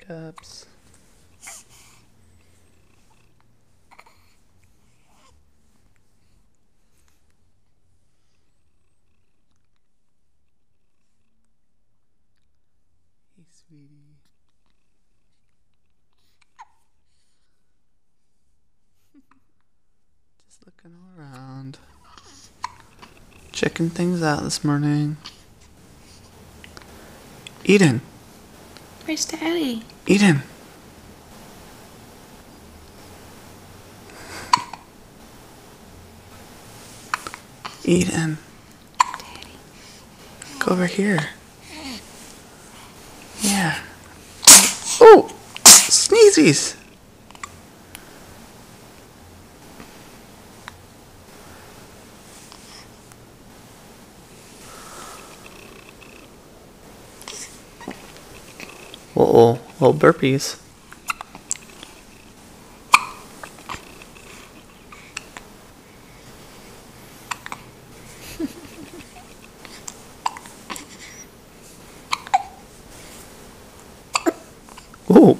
cups. Hey, sweetie. Just looking all around. Checking things out this morning. Eden. Where's Daddy? Eden. Eden. Daddy. Go over here. Yeah. Oh! Sneezies! Uh-oh. Little burpees. Oh!